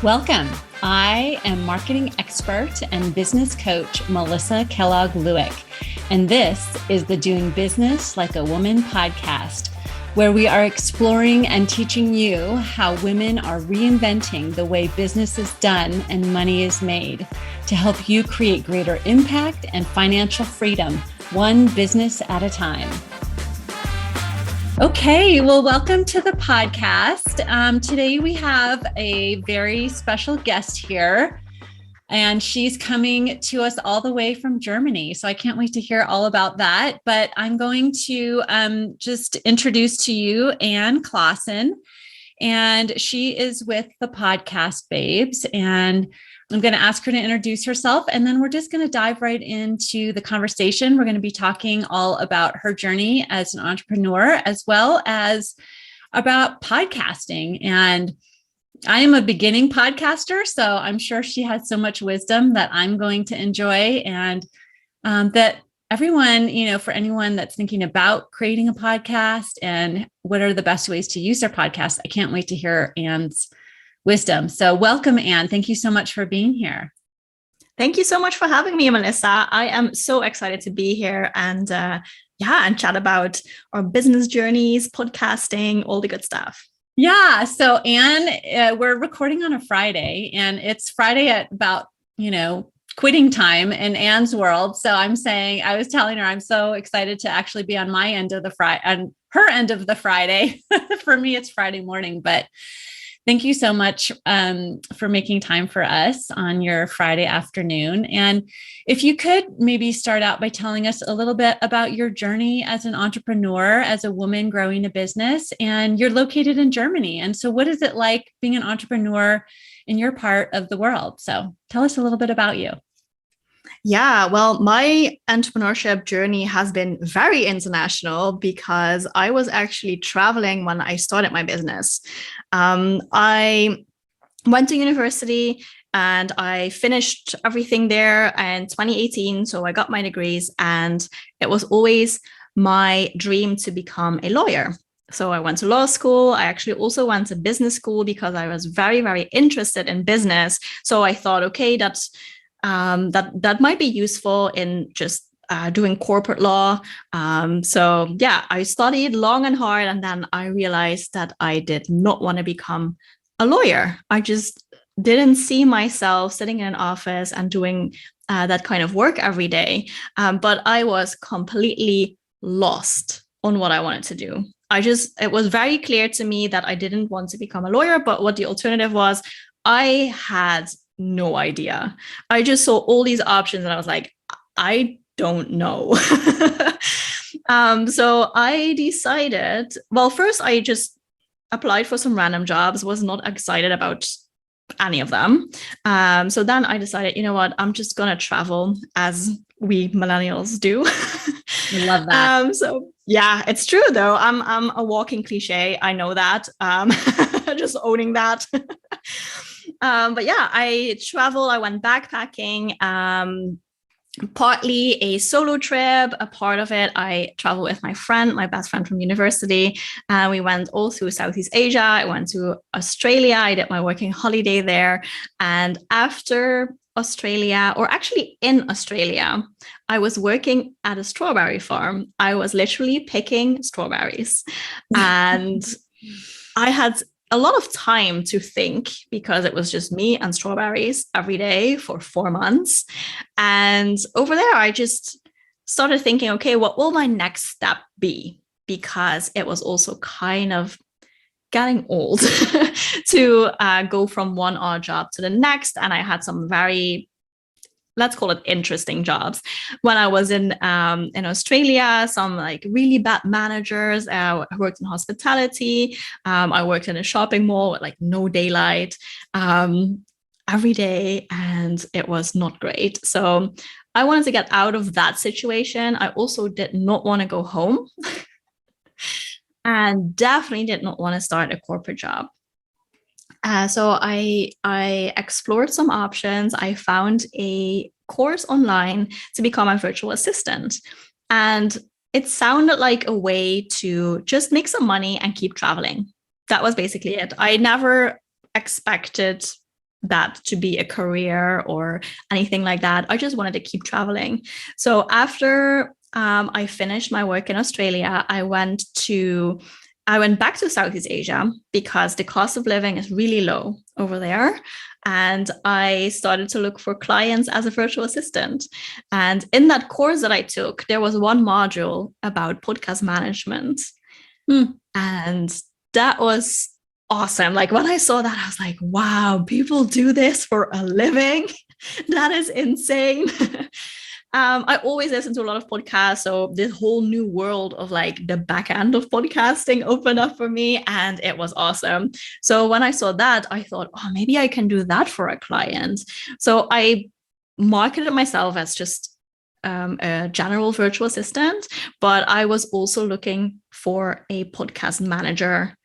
Welcome. I am marketing expert and business coach Melissa Kellogg-Lewick, and this is the Doing Business Like a Woman podcast, where we are exploring and teaching you how women are reinventing the way business is done and money is made to help you create greater impact and financial freedom, one business at a time. Okay, well, welcome to the podcast. Today we have a very special guest here, and she's coming to us all the way from Germany. So I can't wait to hear all about that. But I'm going to just introduce to you Anne Claessen, and she is with the Podcast Babes. And I'm going to ask her to introduce herself, and then we're just going to dive right into the conversation. We're going to be talking all about her journey as an entrepreneur, as well as about podcasting. And I am a beginning podcaster, so I'm sure she has so much wisdom that I'm going to enjoy, and that everyone, for anyone that's thinking about creating a podcast and what are the best ways to use their podcast, I can't wait to hear Anne's wisdom. So welcome, Anne. Thank you so much for being here. Thank you so much for having me, Melissa. I am so excited to be here and chat about our business journeys, podcasting, all the good stuff. Yeah. So Anne, we're recording on a Friday, and it's Friday at about, quitting time in Anne's world. So I was telling her, I'm so excited to actually be on my end of the Friday, on her end of the Friday. For me, it's Friday morning, but thank you so much for making time for us on your Friday afternoon. And if you could maybe start out by telling us a little bit about your journey as an entrepreneur, as a woman growing a business, and you're located in Germany. And so what is it like being an entrepreneur in your part of the world? So tell us a little bit about you. Yeah, well, my entrepreneurship journey has been very international because I was actually traveling when I started my business. I went to university and I finished everything there in 2018. So I got my degrees, and it was always my dream to become a lawyer. So I went to law school. I actually also went to business school because I was very, very interested in business. So I thought, okay, that might be useful in just doing corporate law. I studied long and hard, and then I realized that I did not want to become a lawyer. I just didn't see myself sitting in an office and doing that kind of work every day. But I was completely lost on what I wanted to do. It was very clear to me that I didn't want to become a lawyer, but what the alternative was, I had no idea. I just saw all these options and I was like, I don't know. So I decided, well, first I just applied for some random jobs, was not excited about any of them. So then I decided, you know what, I'm just going to travel as we millennials do. I love that. So yeah, it's true though. I'm a walking cliche. I know that. Just owning that. But yeah, I traveled. I went backpacking, partly a solo trip. A part of it, I traveled with my best friend from university. We went all through Southeast Asia. I went to Australia. I did my working holiday there. And after Australia, or actually in Australia, I was working at a strawberry farm. I was literally picking strawberries. And I had a lot of time to think because it was just me and strawberries every day for 4 months. And over there, I just started thinking, okay, what will my next step be? Because it was also kind of getting old to go from one odd job to the next. And I had some very, let's call it interesting jobs. When I was in Australia, some like really bad managers. I worked in hospitality. I worked in a shopping mall with like no daylight every day, and it was not great. So I wanted to get out of that situation. I also did not want to go home and definitely did not want to start a corporate job. So I explored some options. I found a course online to become a virtual assistant. And it sounded like a way to just make some money and keep traveling. That was basically it. I never expected that to be a career or anything like that. I just wanted to keep traveling. So after I finished my work in Australia, I went back to Southeast Asia because the cost of living is really low over there. And I started to look for clients as a virtual assistant. And in that course that I took, there was one module about podcast management. And that was awesome. Like when I saw that, I was like, wow, people do this for a living. That is insane. I always listen to a lot of podcasts. So this whole new world of like the back end of podcasting opened up for me, and it was awesome. So when I saw that, I thought, oh, maybe I can do that for a client. So I marketed myself as just a general virtual assistant, but I was also looking for a podcast manager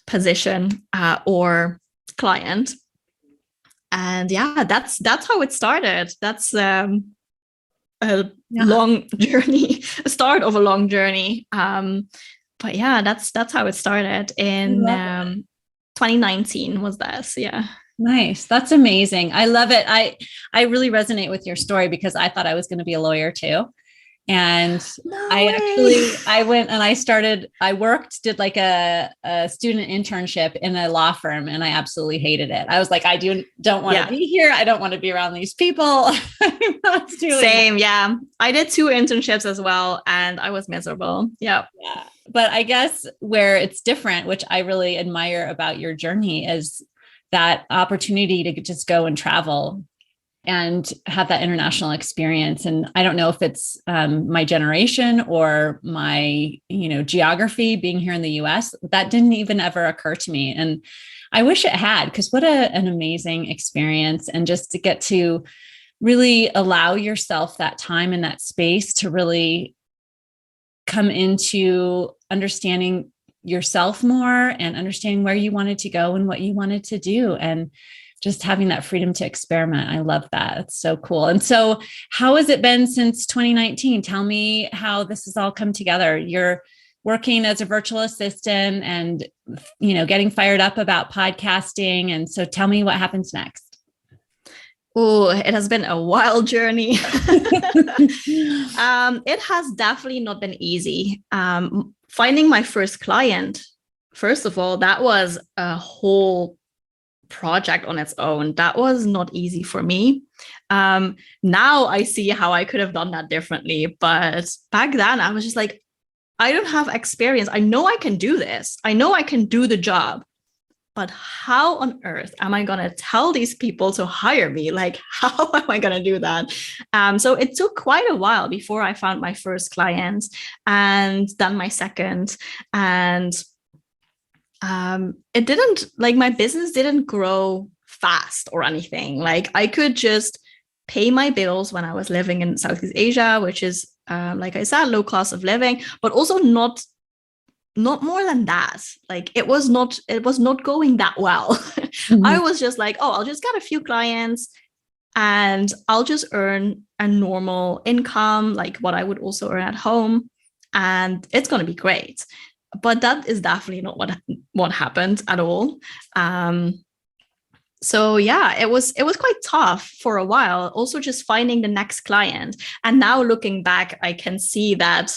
position or client. And yeah, that's how it started. That's long journey, a start of a long journey. But yeah, that's how it started in 2019 was this. Yeah. Nice. That's amazing. I love it. I really resonate with your story because I thought I was going to be a lawyer too. And I went and I worked, did like a student internship in a law firm, and I absolutely hated it. I was like, I don't want to be here. I don't want to be around these people. I'm not doing Same. It. Yeah. I did 2 internships as well, and I was miserable. Yeah. But I guess where it's different, which I really admire about your journey, is that opportunity to just go and travel and have that international experience. And I don't know if it's my generation or my, geography being here in the US, that didn't even ever occur to me. And I wish it had, because what an amazing experience. And just to get to really allow yourself that time and that space to really come into understanding yourself more and understanding where you wanted to go and what you wanted to do. And just having that freedom to experiment. I love that. It's so cool. And so how has it been since 2019? Tell me how this has all come together. You're working as a virtual assistant and, getting fired up about podcasting. And so tell me what happens next. Oh, it has been a wild journey. It has definitely not been easy. Finding my first client, first of all, that was a whole project on its own. That was not easy for me. Now I see how I could have done that differently. But back then I was just like, I don't have experience. I know I can do this. I know I can do the job. But how on earth am I going to tell these people to hire me? Like, how am I going to do that? So it took quite a while before I found my first client and then my second. And it didn't, like, my business didn't grow fast or anything. Like, I could just pay my bills when I was living in Southeast Asia, which is, like I said, low cost of living, but also not more than that. Like, it was not going that well. Mm-hmm. I was just like, oh, I'll just get a few clients and I'll just earn a normal income, like what I would also earn at home, and it's going to be great. But that is definitely not what happened at all. So yeah, it was quite tough for a while. Also, just finding the next client. And now looking back, I can see that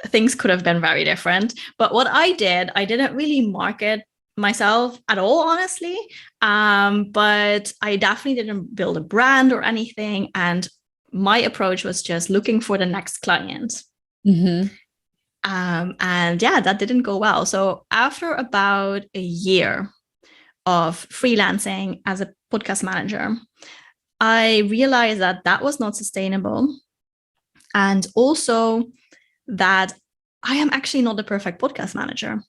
things could have been very different. But what I didn't really market myself at all, honestly. But I definitely didn't build a brand or anything. And my approach was just looking for the next client. Mm-hmm. And yeah, that didn't go well. So after about a year of freelancing as a podcast manager, I realized that was not sustainable. And also that I am actually not the perfect podcast manager.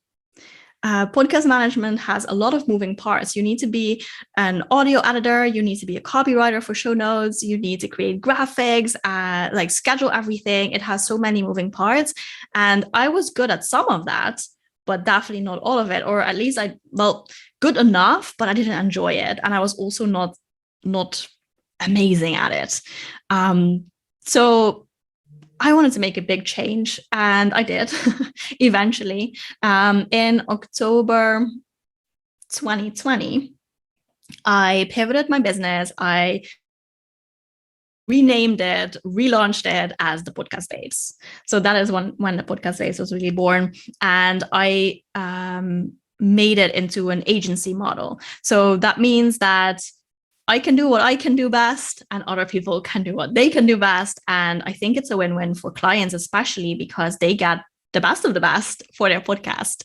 Podcast management has a lot of moving parts. You need to be an audio editor. You need to be a copywriter for show notes. You need to create graphics, like schedule everything. It has so many moving parts. And I was good at some of that, but definitely not all of it. Or at least good enough, but I didn't enjoy it. And I was also not amazing at it. So I wanted to make a big change, and I did eventually. In October 2020, I pivoted my business. I renamed it, relaunched it as the Podcast Babes. So that is when the Podcast Babes was really born. And I made it into an agency model. So that means that I can do what I can do best and other people can do what they can do best. And I think it's a win-win for clients, especially because they get the best of the best for their podcast.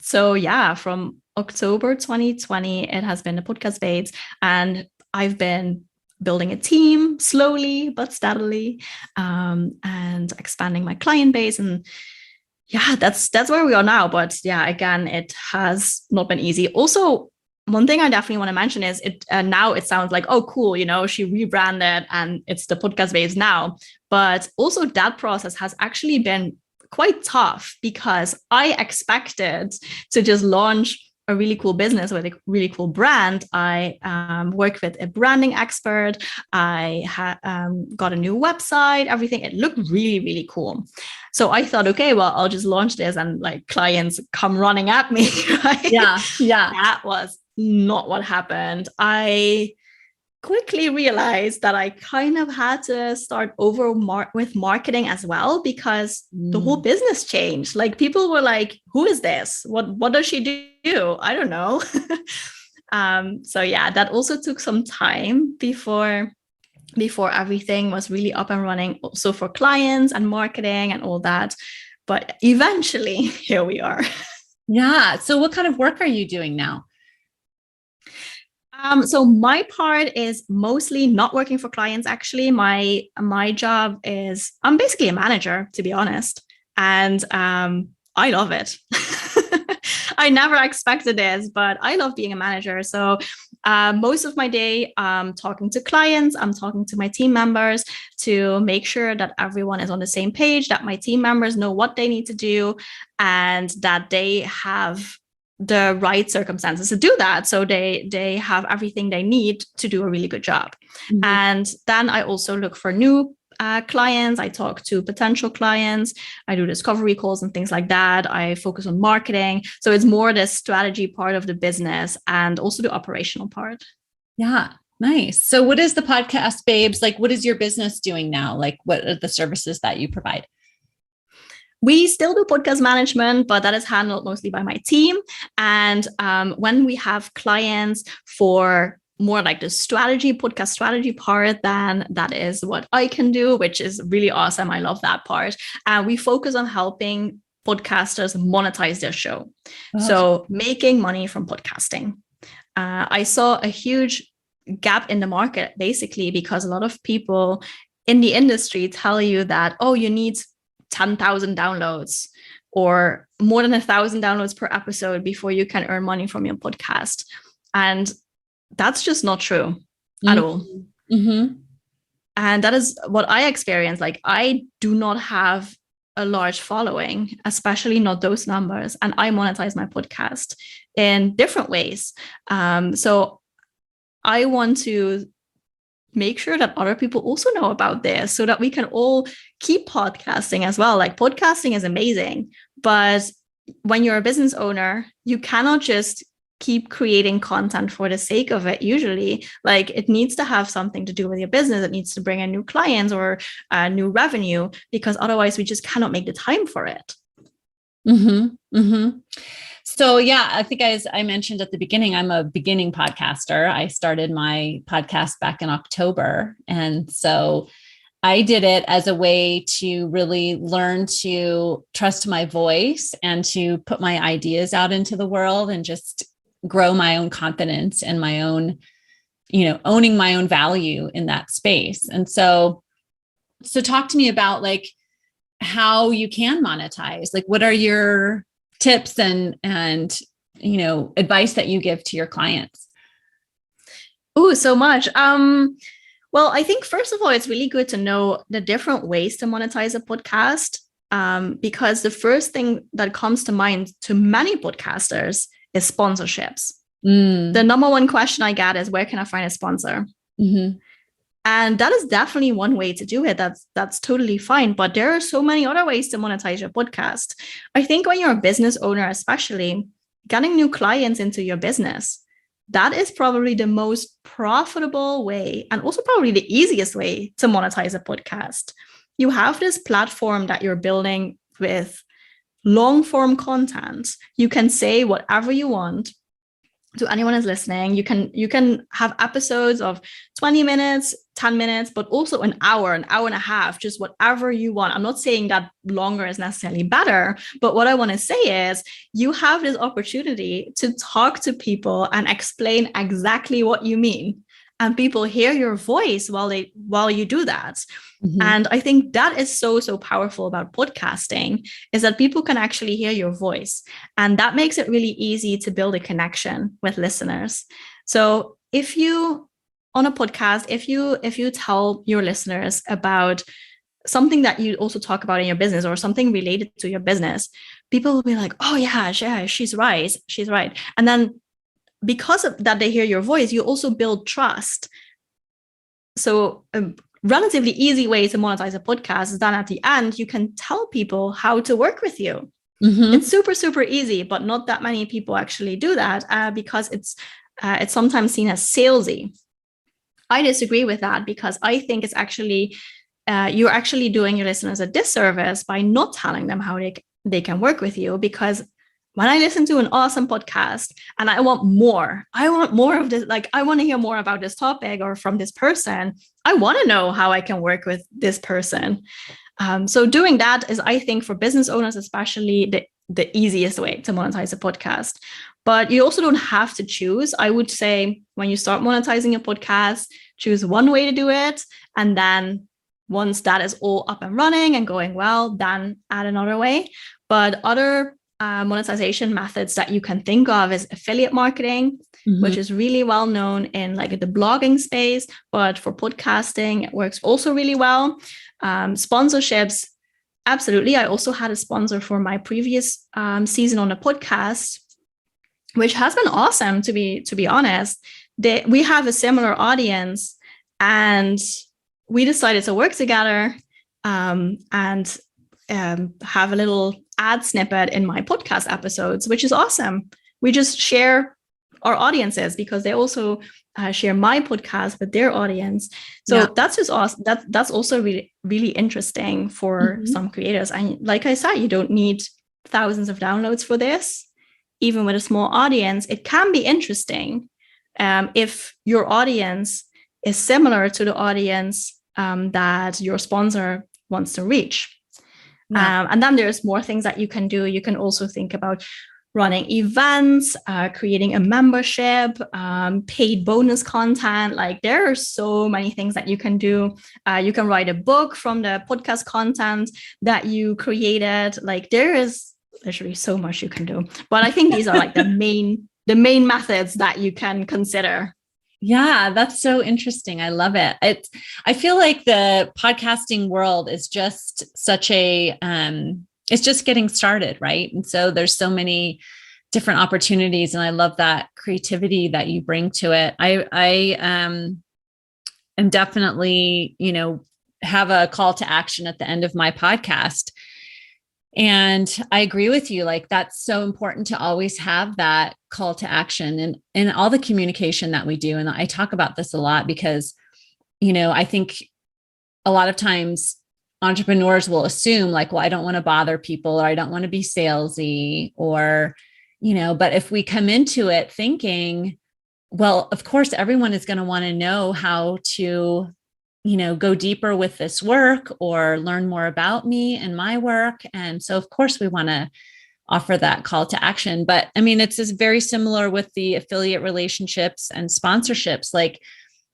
So yeah, from October 2020, it has been the Podcast Babes, and I've been building a team slowly but steadily, and expanding my client base. And yeah, that's where we are now. But yeah, again, it has not been easy. Also, one thing I definitely want to mention is it now it sounds like, oh, cool, she rebranded and it's the Podcast Babes now. But also that process has actually been quite tough, because I expected to just launch a really cool business with a really cool brand. I worked with a branding expert. I got a new website, everything. It looked really, really cool. So I thought, okay, well, I'll just launch this and like clients come running at me. Right? Yeah. That was not what happened. I quickly realized that I kind of had to start over with marketing as well, because the whole business changed. Like people were like, who is this? What does she do? I don't know. So yeah, that also took some time before everything was really up and running, also for clients and marketing and all that. But eventually here we are. Yeah. So what kind of work are you doing now? So my part is mostly not working for clients. Actually, my job is, I'm basically a manager, to be honest, and I love it. I never expected this, but I love being a manager. So most of my day, I'm talking to clients, I'm talking to my team members to make sure that everyone is on the same page, that my team members know what they need to do, and that they have the right circumstances to do that. So they have everything they need to do a really good job. Mm-hmm. And then I also look for new clients. I talk to potential clients. I do discovery calls and things like that. I focus on marketing. So it's more the strategy part of the business and also the operational part. Yeah. Nice. So what is the Podcast Babes? Like, what is your business doing now? Like, what are the services that you provide? We still do podcast management, but that is handled mostly by my team. And when we have clients for more like the podcast strategy part, then that is what I can do, which is really awesome. I love that part. We focus on helping podcasters monetize their show. Oh. So making money from podcasting. I saw a huge gap in the market, basically, because a lot of people in the industry tell you that, oh, you need 10,000 downloads or more than 1,000 downloads per episode before you can earn money from your podcast. And that's just not true at all. Mm-hmm. And that is what I experienced. Like, I do not have a large following, especially not those numbers. And I monetize my podcast in different ways. So I want to make sure that other people also know about this so that we can all keep podcasting as well. Like, podcasting is amazing, but when you're a business owner, you cannot just keep creating content for the sake of it. Usually, like, it needs to have something to do with your business. It needs to bring in new clients or new revenue, because otherwise we just cannot make the time for it. Mm-hmm. Mm-hmm. So yeah, I think as I mentioned at the beginning, I'm a beginning podcaster. I started my podcast back in October. And so I did it as a way to really learn to trust my voice and to put my ideas out into the world and just grow my own confidence and my own, owning my own value in that space. And so talk to me about like how you can monetize. Like, what are your tips and advice that you give to your clients? Oh, so much. Well, I think first of all, it's really good to know the different ways to monetize a podcast, because the first thing that comes to mind to many podcasters is sponsorships. The number one question I get is, where can I find a sponsor? Mm-hmm. And that is definitely one way to do it. That's totally fine. But there are so many other ways to monetize your podcast. I think when you're a business owner, especially, getting new clients into your business, that is probably the most profitable way and also probably the easiest way to monetize a podcast. You have this platform that you're building with long form content. You can say whatever you want to anyone who's listening. You can have episodes of 20 minutes, 10 minutes, but also an hour and a half, just whatever you want. I'm not saying that longer is necessarily better, but what I want to say is you have this opportunity to talk to people and explain exactly what you mean. And people hear your voice while you do that. Mm-hmm. And I think that is so powerful about podcasting, is that people can actually hear your voice. And that makes it really easy to build a connection with listeners. So if you, on a podcast, if you tell your listeners about something that you also talk about in your business or something related to your business, people will be like, oh yeah, she's right. And then because of that, they hear your voice, you also build trust. So a relatively easy way to monetize a podcast is that at the end, you can tell people how to work with you. Mm-hmm. It's super easy, but not that many people actually do that because it's sometimes seen as salesy. I disagree with that because I think it's actually, you're actually doing your listeners a disservice by not telling them how they can work with you. Because when I listen to an awesome podcast and I want more of this, like I want to hear more about this topic or from this person, I want to know how I can work with this person. So doing that is, I think, for business owners, especially the easiest way to monetize a podcast. But you also don't have to choose. I would say when you start monetizing a podcast, choose one way to do it. And then once that is all up and running and going well, then add another way. But other monetization methods that you can think of is affiliate marketing, mm-hmm. which is really well known in like the blogging space, but for podcasting, it works also really well. Sponsorships, absolutely. I also had a sponsor for my previous season on a podcast, which has been awesome, to be honest. We have a similar audience and we decided to work together and have a little ad snippet in my podcast episodes, which is awesome. We just share our audiences because they also share my podcast with their audience. So that's just awesome. That's also really, really interesting for mm-hmm. some creators. And like I said, you don't need thousands of downloads for this. Even with a small audience, it can be interesting if your audience is similar to the audience that your sponsor wants to reach. Yeah. And then there's more things that you can do. You can also think about running events, creating a membership, paid bonus content. Like there are so many things that you can do. You can write a book from the podcast content that you created. Like there is literally so much you can do. But I think these are like the main methods that you can consider. Yeah, that's so interesting. I love it. I feel like the podcasting world is just such a, it's just getting started, right? And so there's so many different opportunities, and I love that creativity that you bring to it. I am definitely, have a call to action at the end of my podcast. And I agree with you. Like that's so important to always have that call to action and in all the communication that we do. And I talk about this a lot because, I think a lot of times entrepreneurs will assume like, well, I don't want to bother people or I don't want to be salesy or, but if we come into it thinking, well, of course, everyone is going to want to know how to go deeper with this work or learn more about me and my work. And so, of course, we want to offer that call to action. But I mean, it's just very similar with the affiliate relationships and sponsorships. Like,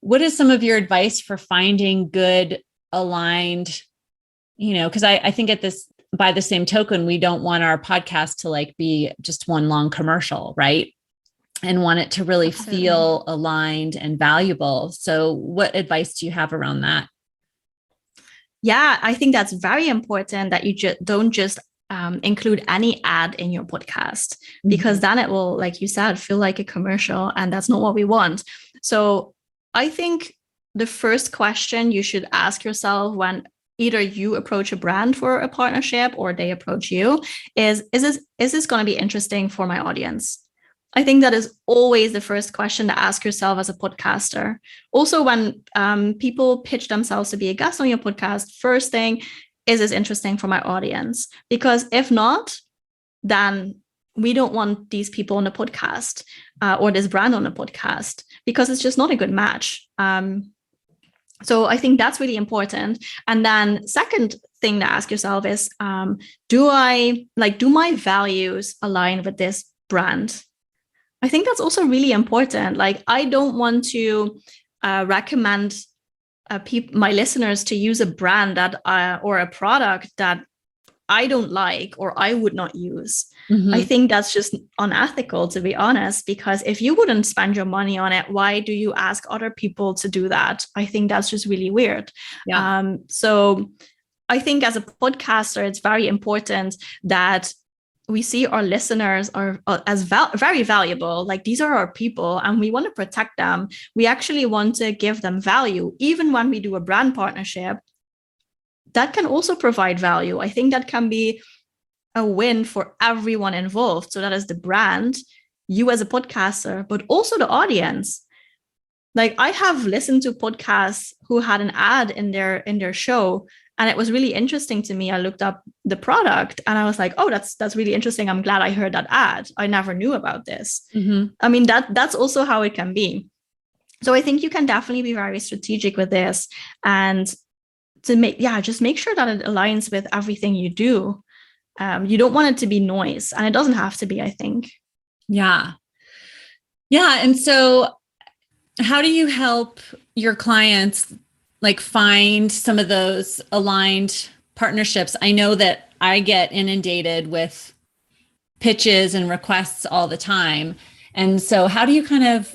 what is some of your advice for finding good aligned, because I think by the same token, we don't want our podcast to like be just one long commercial, right? And want it to really feel aligned and valuable. So what advice do you have around that? Yeah, I think that's very important that you don't just include any ad in your podcast, because then it will, like you said, feel like a commercial, and that's not what we want. So I think the first question you should ask yourself when either you approach a brand for a partnership or they approach you is this going to be interesting for my audience? I think that is always the first question to ask yourself as a podcaster. Also, when people pitch themselves to be a guest on your podcast, first thing, is this interesting for my audience? Because if not, then we don't want these people on the podcast or this brand on the podcast, because it's just not a good match. So I think that's really important. And then second thing to ask yourself is, do my values align with this brand? I think that's also really important. Like, I don't want to recommend my listeners to use a brand that or a product that I don't like or I would not use. Mm-hmm. I think that's just unethical, to be honest, because if you wouldn't spend your money on it, why do you ask other people to do that? I think that's just really weird. Yeah. So I think as a podcaster, it's very important that we see our listeners are as very valuable. Like, these are our people and we want to protect them. We actually want to give them value. Even when we do a brand partnership, that can also provide value. I think that can be a win for everyone involved. So that is the brand, you as a podcaster, but also the audience. Like, I have listened to podcasts who had an ad in their show, and it was really interesting to me. I looked up the product and I was like, oh, that's really interesting. I'm glad I heard that ad. I never knew about this. Mm-hmm. I mean, that's also how it can be. So I think you can definitely be very strategic with this, and just make sure that it aligns with everything you do. You don't want it to be noise, and it doesn't have to be, I think. Yeah. Yeah. And so how do you help your clients like find some of those aligned partnerships? I know that I get inundated with pitches and requests all the time. And so how do you kind of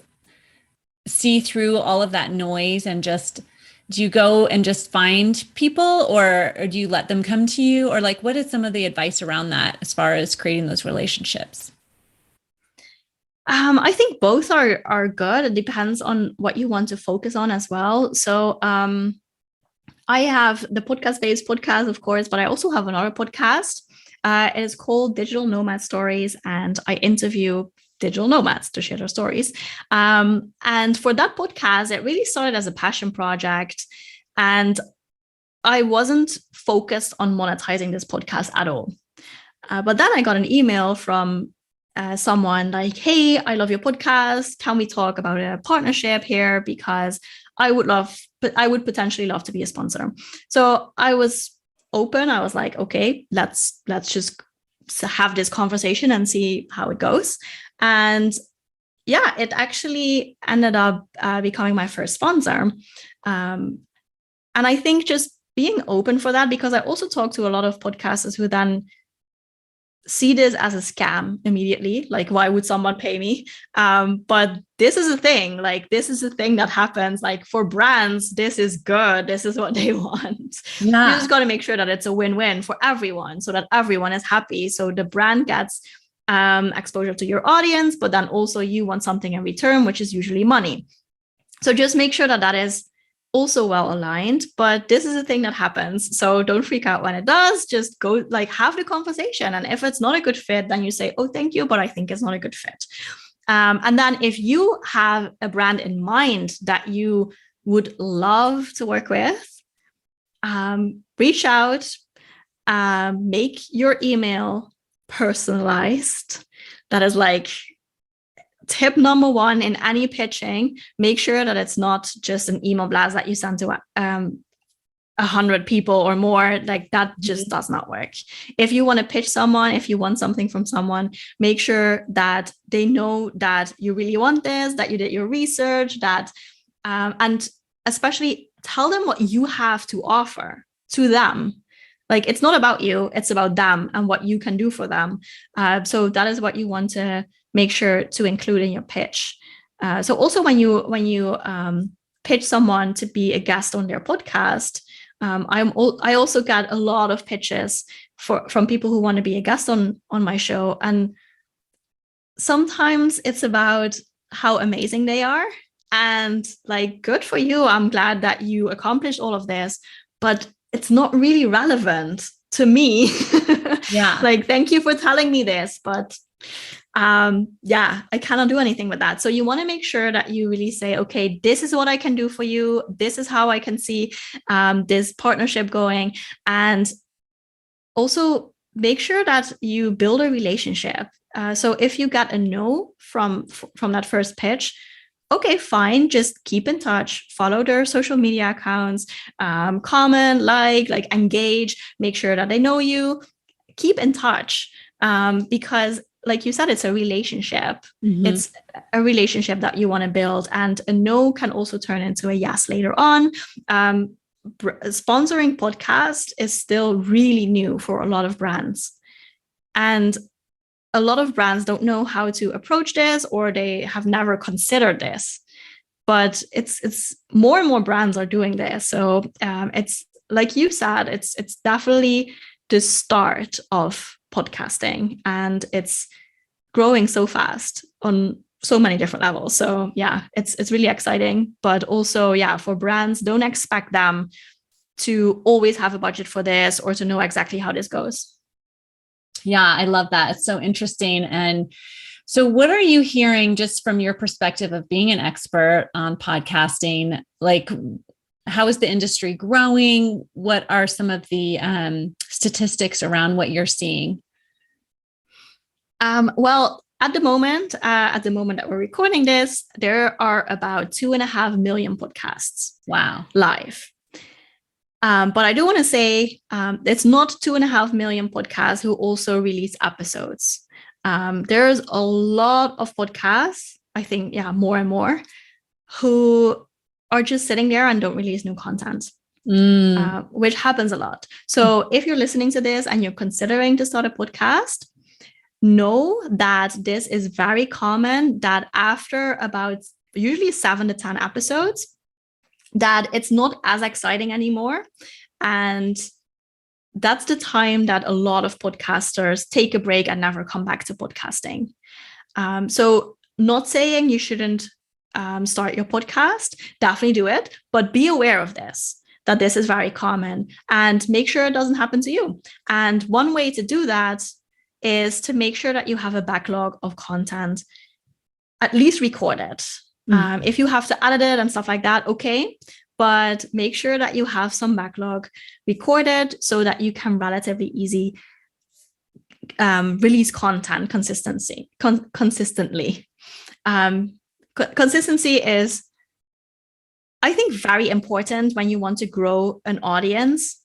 see through all of that noise, and just, do you go and just find people, or do you let them come to you? Or like, what is some of the advice around that as far as creating those relationships? I think both are good. It depends on what you want to focus on as well. So I have the podcast-based podcast, of course, but I also have another podcast. It is called Digital Nomad Stories, and I interview digital nomads to share their stories. And for that podcast, it really started as a passion project. And I wasn't focused on monetizing this podcast at all. But then I got an email from someone like, hey, I love your podcast. Can we talk about a partnership here? Because I would potentially love to be a sponsor. So I was open. I was like, okay, let's just have this conversation and see how it goes. And yeah, it actually ended up becoming my first sponsor. And I think just being open for that, because I also talk to a lot of podcasters who then see this as a scam immediately. Like, why would someone pay me? But this is a thing. Like, this is a thing that happens. Like, for brands, this is good. This is what they want. Yeah. You just got to make sure that it's a win-win for everyone, so that everyone is happy. So the brand gets exposure to your audience, but then also you want something in return, which is usually money. So just make sure that that is also well aligned. But this is a thing that happens. So don't freak out when it does. Just go, like, have the conversation. And if it's not a good fit, then you say, oh, thank you, but I think it's not a good fit. And then if you have a brand in mind that you would love to work with, reach out, make your email personalized. That is like tip number one in any pitching. Make sure that it's not just an email blast that you send to 100 people or more. Like, that just does not work. If you want to pitch someone, if you want something from someone, make sure that they know that you really want this, that you did your research, that and especially tell them what you have to offer to them. Like, it's not about you, it's about them and what you can do for them. So that is what you want to make sure to include in your pitch. So also when you pitch someone to be a guest on their podcast, I also get a lot of pitches from people who want to be a guest on my show. And sometimes it's about how amazing they are. And like, good for you. I'm glad that you accomplished all of this, but it's not really relevant to me. Yeah. Like, thank you for telling me this, but I cannot do anything with that. So you want to make sure that you really say, okay, this is what I can do for you. This is how I can see this partnership going. And also make sure that you build a relationship. So if you get a no from that first pitch, okay, fine, just keep in touch, follow their social media accounts, comment, like engage, make sure that they know you, keep in touch, because like you said, it's a relationship. Mm-hmm. It's a relationship that you want to build, and a no can also turn into a yes later on. Sponsoring podcast is still really new for a lot of brands, and a lot of brands don't know how to approach this, or they have never considered this. But it's more and more brands are doing this. So it's like you said, it's definitely the start of podcasting, and it's growing so fast on so many different levels. So yeah, it's really exciting. But also, yeah, for brands, don't expect them to always have a budget for this or to know exactly how this goes. Yeah, I love that. It's so interesting. And so what are you hearing just from your perspective of being an expert on podcasting? Like, how is the industry growing? What are some of the statistics around what you're seeing? Well, at the moment that we're recording this, there are about 2.5 million podcasts. Wow. Live. But I do want to say it's not 2.5 million podcasts who also release episodes. There's a lot of podcasts, I think, more and more, who are just sitting there and don't release new content, which happens a lot. So if you're listening to this and you're considering to start a podcast, know that this is very common, that after about usually 7 to 10 episodes, that it's not as exciting anymore. And that's the time that a lot of podcasters take a break and never come back to podcasting. So not saying you shouldn't start your podcast, definitely do it, but be aware of this, that this is very common, and make sure it doesn't happen to you. And one way to do that is to make sure that you have a backlog of content, at least recorded. If you have to edit it and stuff like that, okay, but make sure that you have some backlog recorded so that you can relatively easy release content consistently. Consistency is, I think, very important when you want to grow an audience,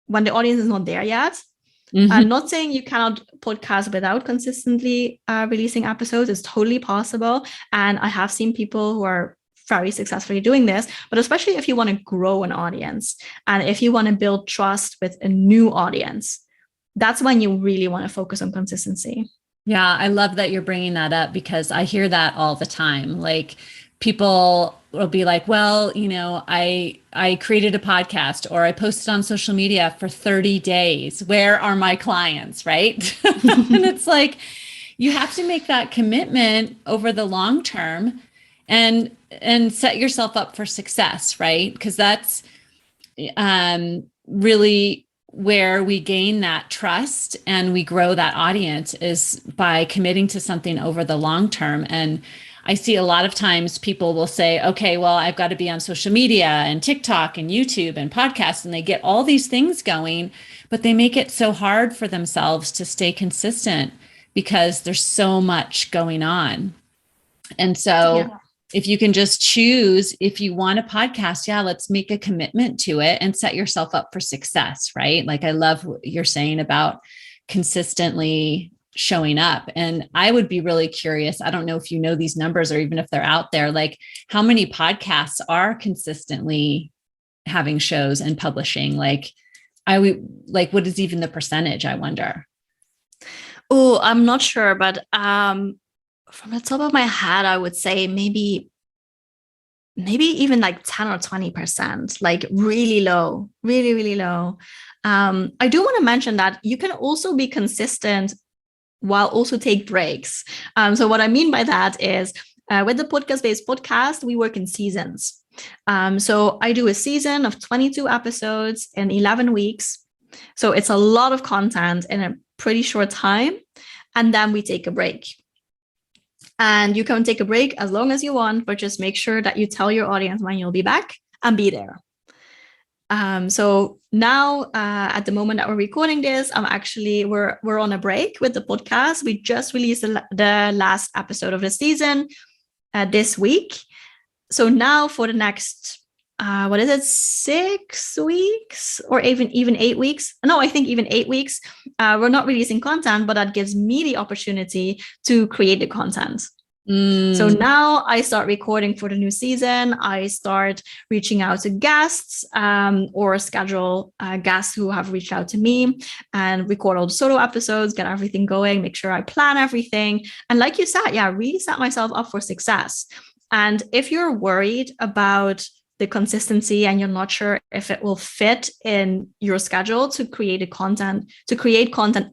when the audience is not there yet. Mm-hmm. I'm not saying you cannot podcast without consistently releasing episodes. It's totally possible. And I have seen people who are very successfully doing this, but especially if you want to grow an audience and if you want to build trust with a new audience, that's when you really want to focus on consistency. Yeah, I love that you're bringing that up, because I hear that all the time. Like, people will be like, well, I created a podcast, or I posted on social media for 30 days. Where are my clients? Right. And it's like, you have to make that commitment over the long term and set yourself up for success. Right. Because that's really where we gain that trust and we grow that audience, is by committing to something over the long term. And I see a lot of times people will say, okay, well, I've got to be on social media and TikTok and YouTube and podcasts, and they get all these things going, but they make it so hard for themselves to stay consistent because there's so much going on. And so if you can just choose, if you want a podcast, let's make a commitment to it and set yourself up for success, right? Like, I love what you're saying about consistently showing up. And I would be really curious. I don't know if you know these numbers, or even if they're out there, like how many podcasts are consistently having shows and publishing? Like, what is even the percentage, I wonder? Oh, I'm not sure, but from the top of my head, I would say maybe even like 10 or 20%, like really low, really, really low. I do want to mention that you can also be consistent while also take breaks. So what I mean by that is with the podcast-based podcast, we work in seasons. So I do a season of 22 episodes in 11 weeks. So it's a lot of content in a pretty short time. And then we take a break. And you can take a break as long as you want, but just make sure that you tell your audience when you'll be back and be there. So now, at the moment that we're recording this, we're on a break with the podcast. We just released the last episode of the season this week. So now for the next, 6 weeks or even 8 weeks? No, I think even 8 weeks. We're not releasing content, but that gives me the opportunity to create the content. So now I start recording for the new season. I start reaching out to guests or schedule guests who have reached out to me and record all the solo episodes, get everything going, make sure I plan everything. And like you said, really set myself up for success. And if you're worried about the consistency and you're not sure if it will fit in your schedule to create content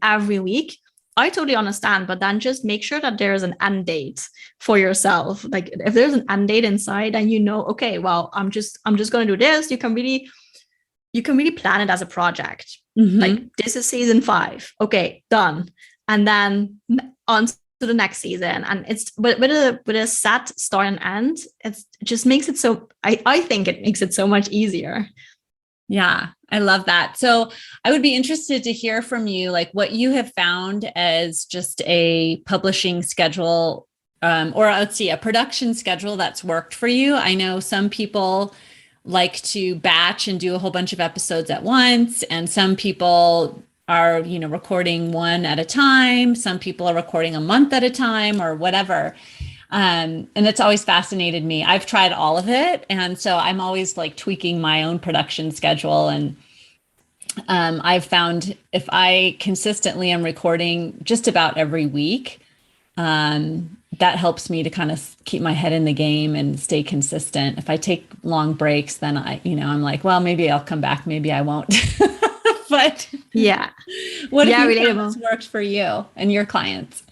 every week, I totally understand, but then just make sure that there's an end date for yourself. Like if there's an end date inside and okay, well, I'm just going to do this. You can really plan it as a project. Mm-hmm. Like this is season 5. Okay, done. And then on to the next season. And it's with a set start and end, it just makes it so, I think it makes it so much easier. Yeah, I love that. So I would be interested to hear from you, like what you have found as just a publishing schedule, or let's see, a production schedule that's worked for you. I know some people like to batch and do a whole bunch of episodes at once, and some people are, recording one at a time. Some people are recording a month at a time or whatever. And it's always fascinated me. I've tried all of it. And so I'm always like tweaking my own production schedule. And I've found if I consistently am recording just about every week, that helps me to kind of keep my head in the game and stay consistent. If I take long breaks, then I'm like, well, maybe I'll come back. Maybe I won't. But yeah, what have you found that's worked for you and your clients?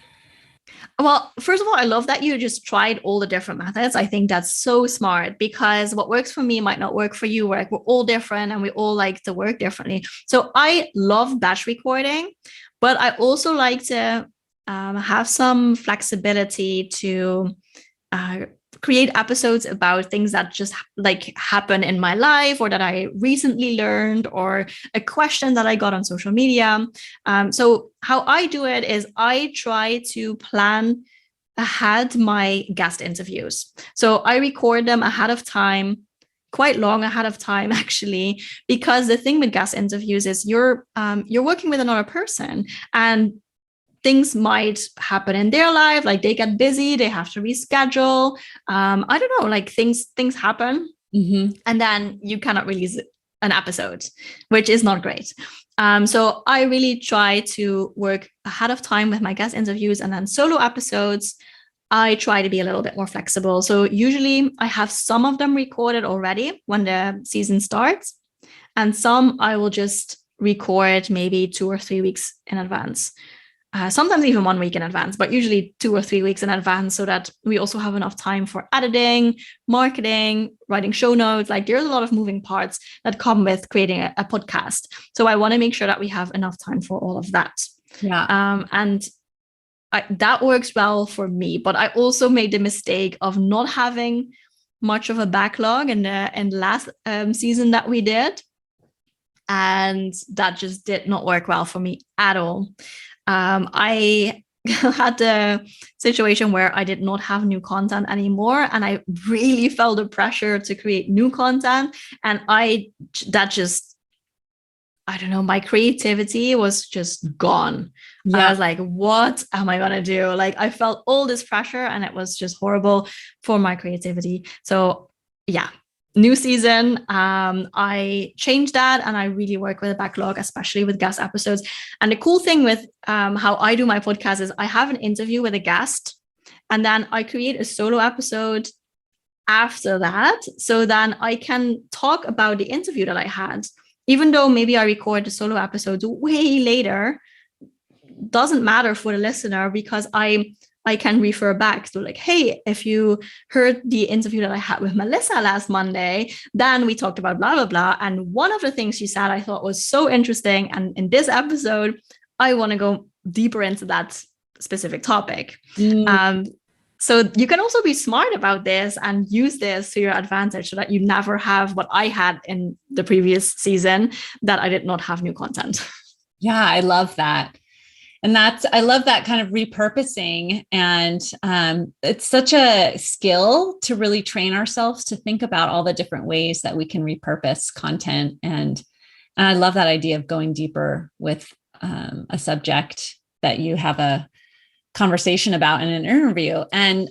Well, first of all, I love that you just tried all the different methods. I think that's so smart because what works for me might not work for you. We're all different and we all like to work differently. So I love batch recording, but I also like to have some flexibility to create episodes about things that just like happen in my life or that I recently learned or a question that I got on social media. So how I do it is I try to plan ahead my guest interviews. So I record them ahead of time, quite long ahead of time, actually, because the thing with guest interviews is you're working with another person and things might happen in their life, like they get busy, they have to reschedule. I don't know, like things happen, and then you cannot release an episode, which is not great. So I really try to work ahead of time with my guest interviews, and then solo episodes, I try to be a little bit more flexible. So usually I have some of them recorded already when the season starts, and some I will just record maybe 2 or 3 weeks in advance. Sometimes even 1 week in advance, but usually 2 or 3 weeks in advance so that we also have enough time for editing, marketing, writing show notes. Like there's a lot of moving parts that come with creating a podcast. So I want to make sure that we have enough time for all of that. Yeah. And that works well for me, but I also made the mistake of not having much of a backlog in the last season that we did. And that just did not work well for me at all. I had a situation where I did not have new content anymore, and I really felt the pressure to create new content. And I don't know, my creativity was just gone. Yeah. I was like, what am I going to do? Like I felt all this pressure and it was just horrible for my creativity. So yeah. New season, I changed that and I really work with a backlog, especially with guest episodes. And the cool thing with how I do my podcast is I have an interview with a guest and then I create a solo episode after that. So then I can talk about the interview that I had, even though maybe I record the solo episodes way later. Doesn't matter for the listener because I can refer back to like, hey, if you heard the interview that I had with Melissa last Monday, then we talked about blah, blah, blah. And one of the things she said I thought was so interesting. And in this episode, I want to go deeper into that specific topic. So you can also be smart about this and use this to your advantage so that you never have what I had in the previous season, that I did not have new content. Yeah, I love that. And I love that kind of repurposing. And it's such a skill to really train ourselves to think about all the different ways that we can repurpose content. And I love that idea of going deeper with a subject that you have a conversation about in an interview. And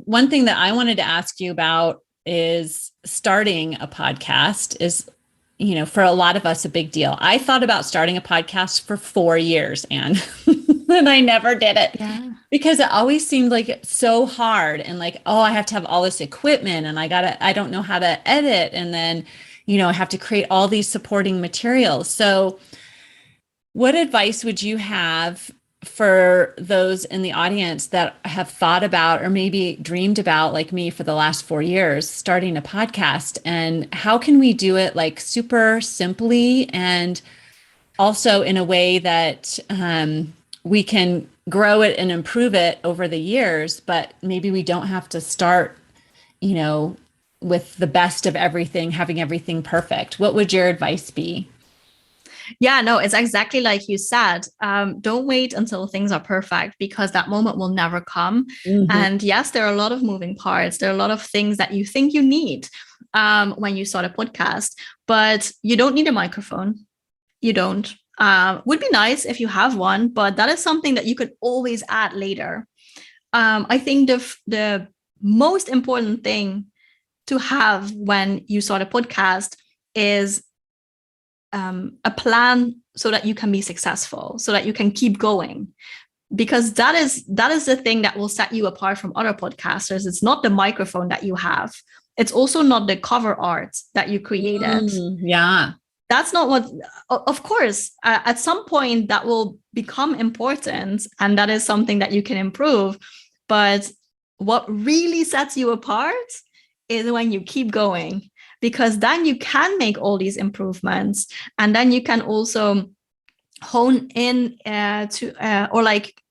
one thing that I wanted to ask you about is starting a podcast is, for a lot of us, a big deal. I thought about starting a podcast for 4 years, Anne, and I never did it because it always seemed like so hard and like, oh, I have to have all this equipment and I don't know how to edit. And then, I have to create all these supporting materials. So what advice would you have for those in the audience that have thought about or maybe dreamed about, like me, for the last 4 years, starting a podcast? And how can we do it like super simply and also in a way that we can grow it and improve it over the years, but maybe we don't have to start, with the best of everything, having everything perfect? What would your advice be? Yeah, no, it's exactly like you said. Don't wait until things are perfect, because that moment will never come. Mm-hmm. And yes, there are a lot of moving parts. There are a lot of things that you think you need when you start a podcast, but you don't need a microphone. You don't. Would be nice if you have one, but that is something that you could always add later. I think the most important thing to have when you start a podcast is a plan so that you can be successful, so that you can keep going, because that is the thing that will set you apart from other podcasters. It's not the microphone that you have. It's also not the cover art that you created. Yeah. That's not what, of course, at some point that will become important, and that is something that you can improve. But what really sets you apart is when you keep going, because then you can make all these improvements, and then you can also hone in or like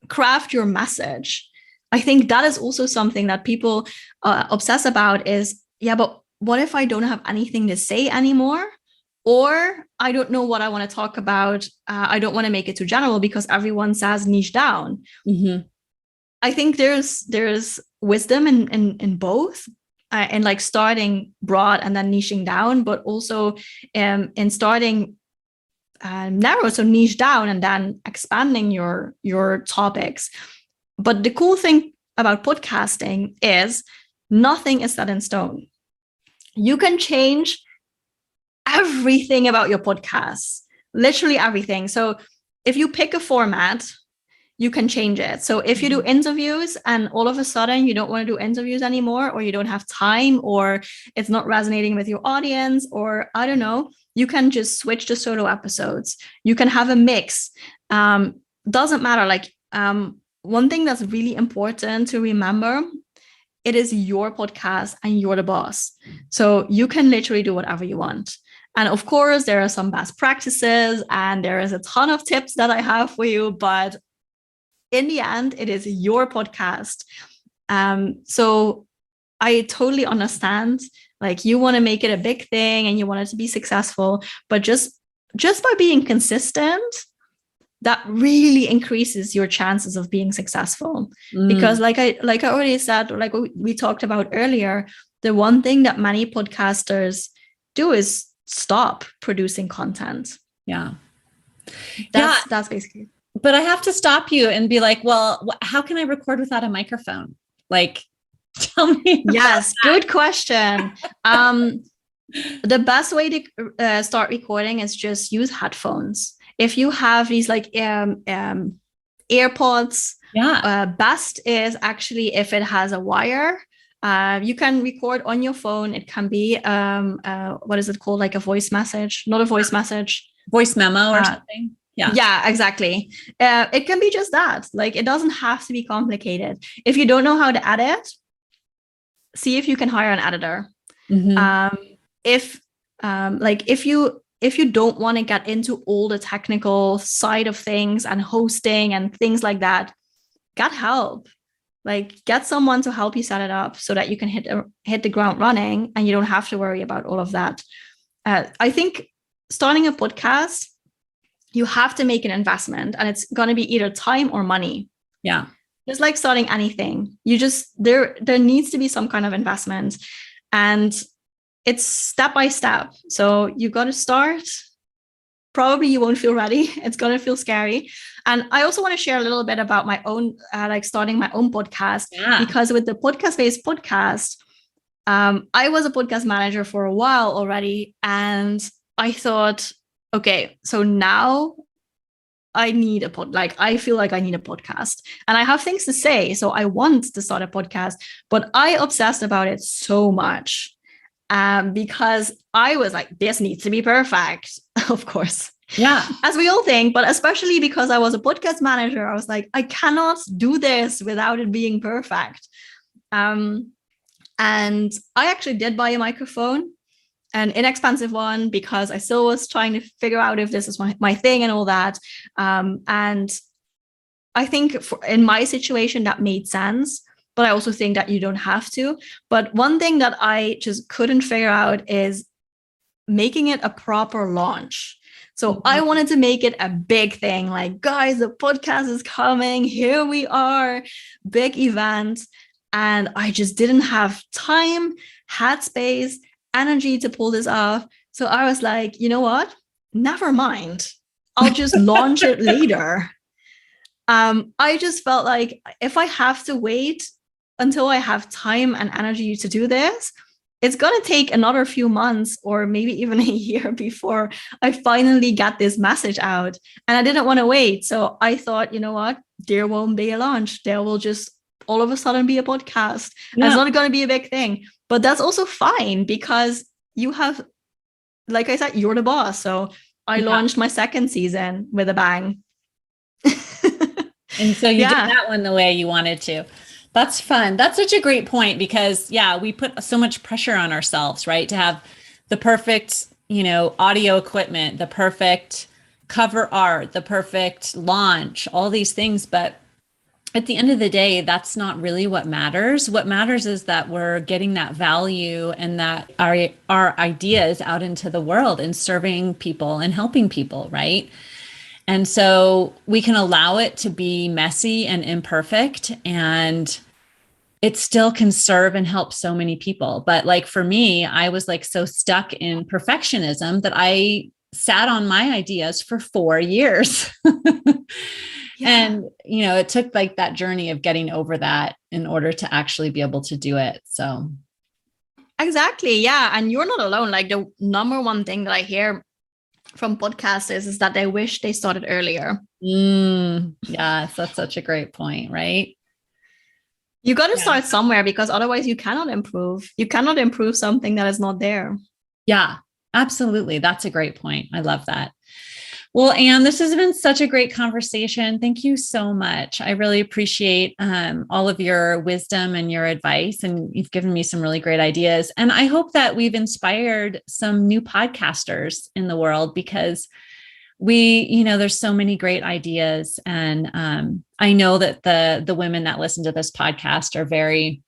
craft your message. I think that is also something that people obsess about is, yeah, but what if I don't have anything to say anymore? Or I don't know what I want to talk about. I don't want to make it too general because everyone says niche down. Mm-hmm. I think there's wisdom in both. And like starting broad and then niching down, but also in starting narrow, so niche down and then expanding your topics. But the cool thing about podcasting is nothing is set in stone. You can change everything about your podcast, literally everything. So if you pick a format, you can change it. So if you do interviews and all of a sudden you don't want to do interviews anymore, or you don't have time, or it's not resonating with your audience, or I don't know, you can just switch to solo episodes. You can have a mix. Doesn't matter. Like one thing that's really important to remember, it is your podcast and you're the boss. So you can literally do whatever you want. And of course, there are some best practices and there is a ton of tips that I have for you, but in the end, it is your podcast. So I totally understand, like you want to make it a big thing and you want it to be successful, but just by being consistent, that really increases your chances of being successful. Because like I already said, like we talked about earlier, the one thing that many podcasters do is stop producing content. Yeah. That's basically it. But I have to stop you and be like, well, how can I record without a microphone? Like, tell me. Yes, good question. The best way to start recording is just use headphones. If you have these like AirPods, best is actually if it has a wire. You can record on your phone. It can be what is it called? Like a voice message, not a voice message, voice memo or something. Yeah, exactly. It can be just that. Like, it doesn't have to be complicated. If you don't know how to edit, see if you can hire an editor. Mm-hmm. If you don't want to get into all the technical side of things and hosting and things like that, get help. Like get someone to help you set it up so that you can hit the ground running and you don't have to worry about all of that. I think starting a podcast, you have to make an investment, and it's going to be either time or money. Yeah. Just like starting anything, there needs to be some kind of investment, and it's step by step. So you got to start. Probably you won't feel ready. It's going to feel scary. And I also want to share a little bit about my own, like starting my own podcast, because with the podcast-based podcast, I was a podcast manager for a while already. And I thought, okay, so now I need I feel like I need a podcast and I have things to say. So I want to start a podcast, but I obsessed about it so much. Because I was like, this needs to be perfect, of course. Yeah. As we all think, but especially because I was a podcast manager, I was like, I cannot do this without it being perfect. And I actually did buy a microphone, an inexpensive one, because I still was trying to figure out if this is my thing and all that. And I think in my situation, that made sense. But I also think that you don't have to. But one thing that I just couldn't figure out is making it a proper launch. So I wanted to make it a big thing, like, guys, the podcast is coming. Here we are, big event. And I just didn't have time, headspace, energy to pull this off. So I was like, you know what? Never mind. I'll just launch it later. I just felt like if I have to wait until I have time and energy to do this, it's going to take another few months or maybe even a year before I finally get this message out. And I didn't want to wait. So I thought, you know what? There won't be a launch. There will just all of a sudden be a podcast. Yeah. It's not going to be a big thing. But that's also fine because you have, like I said, you're the boss. So I launched my second season with a bang. And so you did that one the way you wanted to. That's fun. That's such a great point because we put so much pressure on ourselves, right? To have the perfect, audio equipment, the perfect cover art, the perfect launch, all these things. But at the end of the day, that's not really what matters. What matters is that we're getting that value and that our ideas out into the world and serving people and helping people, right? And so we can allow it to be messy and imperfect, and it still can serve and help so many people. But like for me, I was like so stuck in perfectionism that I sat on my ideas for 4 years. And, it took like that journey of getting over that in order to actually be able to do it. So. Exactly. Yeah. And you're not alone. Like the number one thing that I hear from podcasters is that they wish they started earlier. Yes, that's such a great point, right? You got to start somewhere because otherwise you cannot improve. You cannot improve something that is not there. Yeah, absolutely. That's a great point. I love that. Well, Anne, this has been such a great conversation. Thank you so much. I really appreciate all of your wisdom and your advice, and you've given me some really great ideas. And I hope that we've inspired some new podcasters in the world because there's so many great ideas. And I know that the women that listen to this podcast are very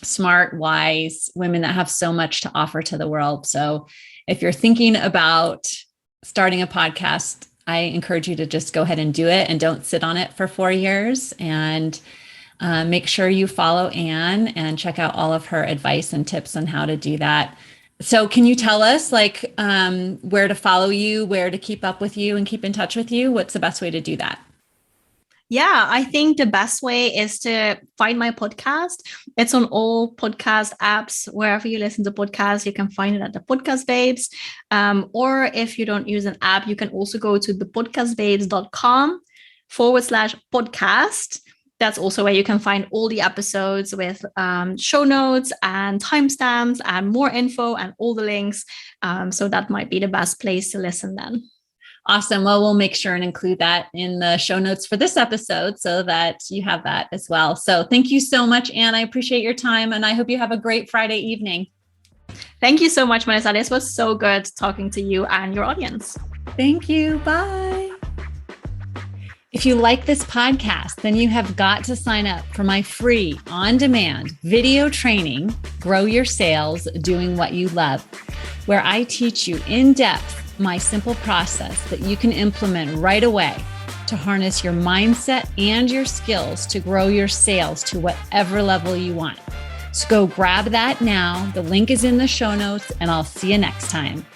smart, wise women that have so much to offer to the world. So if you're thinking about starting a podcast, I encourage you to just go ahead and do it and don't sit on it for 4 years, and make sure you follow Anne and check out all of her advice and tips on how to do that. So can you tell us where to follow you, where to keep up with you and keep in touch with you? What's the best way to do that? Yeah, I think the best way is to find my podcast. It's on all podcast apps. Wherever you listen to podcasts, you can find it at the Podcast Babes. Or if you don't use an app, you can also go to thepodcastbabes.com/podcast. That's also where you can find all the episodes with show notes and timestamps and more info and all the links. So that might be the best place to listen then. Awesome. Well, we'll make sure and include that in the show notes for this episode so that you have that as well. So thank you so much, Anne. I appreciate your time, and I hope you have a great Friday evening. Thank you so much, Melissa. This was so good talking to you and your audience. Thank you. Bye. If you like this podcast, then you have got to sign up for my free on-demand video training, Grow Your Sales Doing What You Love, where I teach you in depth my simple process that you can implement right away to harness your mindset and your skills to grow your sales to whatever level you want. So go grab that now. The link is in the show notes, and I'll see you next time.